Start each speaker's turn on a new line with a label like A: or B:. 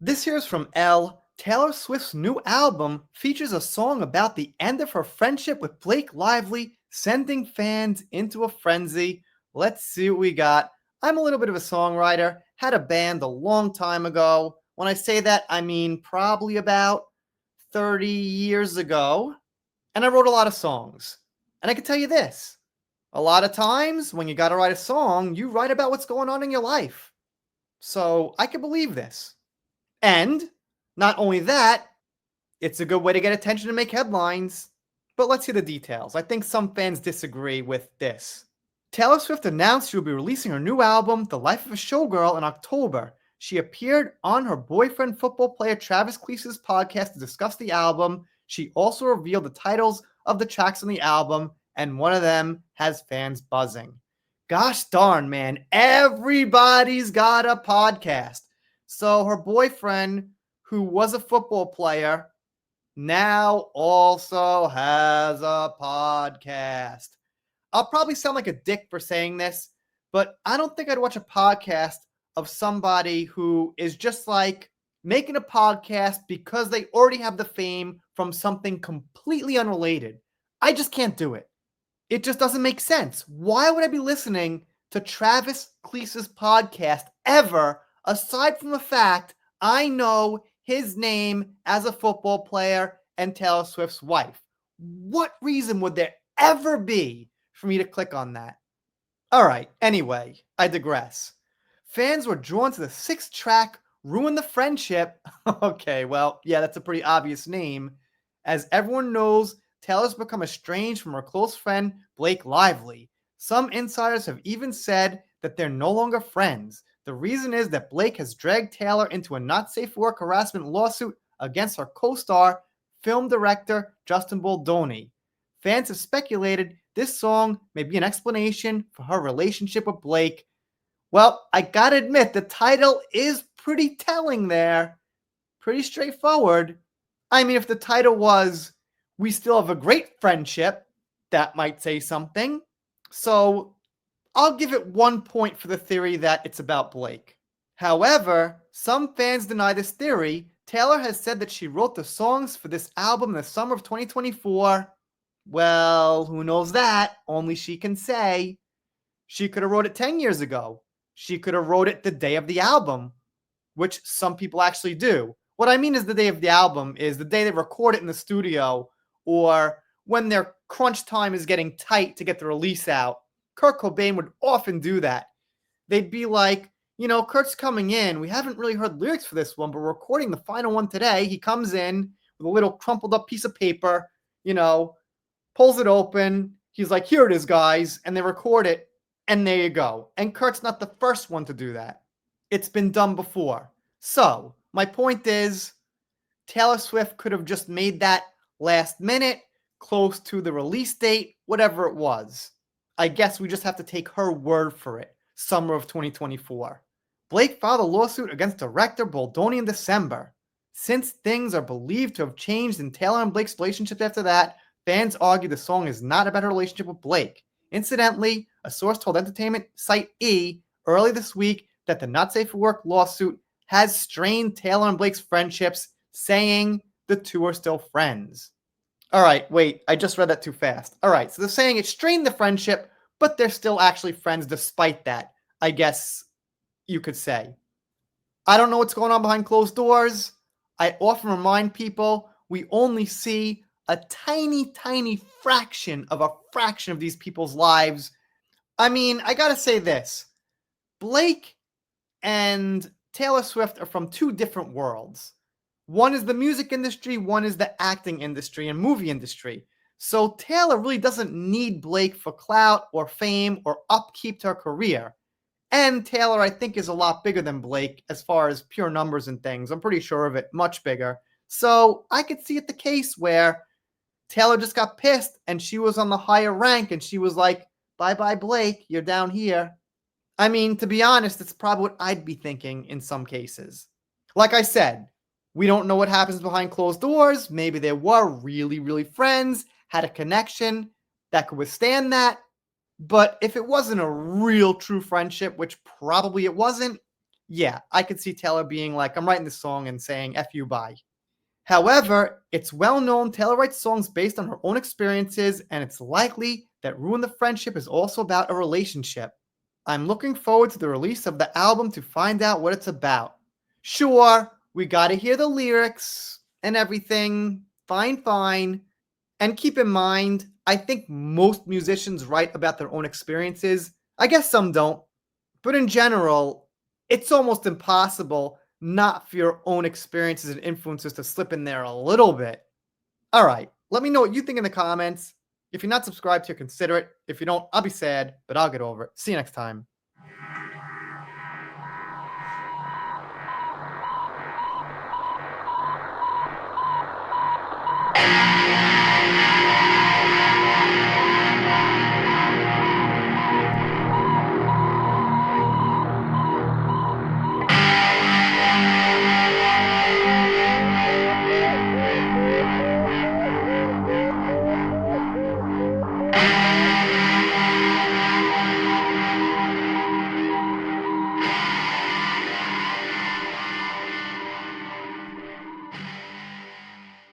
A: This here's from Elle. Taylor Swift's new album features a song about the end of her friendship with Blake Lively, sending fans into a frenzy. Let's see what we got. I'm a little bit of a songwriter, had a band a long time ago. When I say that, I mean probably about 30 years ago. And I wrote a lot of songs. And I can tell you this, a lot of times when you got to write a song, you write about what's going on in your life. So I can believe this. And not only that, it's a good way to get attention and make headlines. But let's see the details. I think some fans disagree with this. Taylor Swift announced she will be releasing her new album, The Life of a Showgirl, in October. She appeared on her boyfriend, football player Travis Kelce's podcast to discuss the album. She also revealed the titles of the tracks on the album, and one of them has fans buzzing. Gosh darn, man, everybody's got a podcast. So her boyfriend, who was a football player, now also has a podcast. I'll probably sound like a dick for saying this, but I don't think I'd watch a podcast of somebody who is just like making a podcast because they already have the fame from something completely unrelated. I just can't do it. It just doesn't make sense. Why would I be listening to Travis Kelce's podcast ever, aside from the fact I know his name as a football player and Taylor Swift's wife? What reason would there ever be for me to click on that? All right, anyway, I digress. Fans were drawn to the 6-track Ruin the Friendship. Okay, well, yeah, that's a pretty obvious name. As everyone knows, Taylor's become estranged from her close friend, Blake Lively. Some insiders have even said that they're no longer friends. The reason is that Blake has dragged Taylor into a not safe for work harassment lawsuit against her co-star, film director Justin Baldoni. Fans have speculated this song may be an explanation for her relationship with Blake. Well, I gotta admit, the title is pretty telling there. Pretty straightforward. I mean, if the title was We Still Have a Great Friendship, that might say something. So I'll give it 1 point for the theory that it's about Blake. However, some fans deny this theory. Taylor has said that she wrote the songs for this album in the summer of 2024. Well, who knows that? Only she can say. She could have wrote it 10 years ago. She could have wrote it the day of the album, which some people actually do. What I mean is the day of the album is the day they record it in the studio, or when their crunch time is getting tight to get the release out. Kurt Cobain would often do that. They'd be like, you know, Kurt's coming in. We haven't really heard lyrics for this one, but we're recording the final one today. He comes in with a little crumpled up piece of paper, you know, pulls it open. He's like, here it is, guys. And they record it. And there you go. And Kurt's not the first one to do that. It's been done before. So my point is, Taylor Swift could have just made that last minute, close to the release date, whatever it was. I guess we just have to take her word for it. Summer of 2024. Blake filed a lawsuit against director Baldoni in December. Since things are believed to have changed in Taylor and Blake's relationship after that, fans argue the song is not about her relationship with Blake. Incidentally, a source told entertainment site E early this week that the Not Safe for Work lawsuit has strained Taylor and Blake's friendships, saying the two are still friends. All right, wait, I just read that too fast. All right, so they're saying it strained the friendship, but they're still actually friends despite that, I guess you could say. I don't know what's going on behind closed doors. I often remind people we only see a tiny, tiny fraction of these people's lives. I mean, I gotta say this. Blake and Taylor Swift are from two different worlds. One is the music industry, one is the acting industry and movie industry. So Taylor really doesn't need Blake for clout or fame or upkeep to her career. And Taylor, I think, is a lot bigger than Blake as far as pure numbers and things. I'm pretty sure of it, much bigger. So I could see it the case where Taylor just got pissed and she was on the higher rank and she was like, bye-bye, Blake, you're down here. I mean, to be honest, it's probably what I'd be thinking in some cases. Like I said, we don't know what happens behind closed doors. Maybe they were really, really friends, had a connection that could withstand that. But if it wasn't a real true friendship, which probably it wasn't, Yeah, I could see Taylor being like, I'm writing this song and saying F you, bye. However, it's well known Taylor writes songs based on her own experiences, and it's likely that Ruin the Friendship is also about a relationship. I'm looking forward to the release of the album to find out what it's about. Sure, we gotta hear the lyrics and everything. Fine, fine. And keep in mind, I think most musicians write about their own experiences. I guess some don't. But in general, it's almost impossible not for your own experiences and influences to slip in there a little bit. All right, let me know what you think in the comments. If you're not subscribed here, consider it. If you don't, I'll be sad, but I'll get over it. See you next time.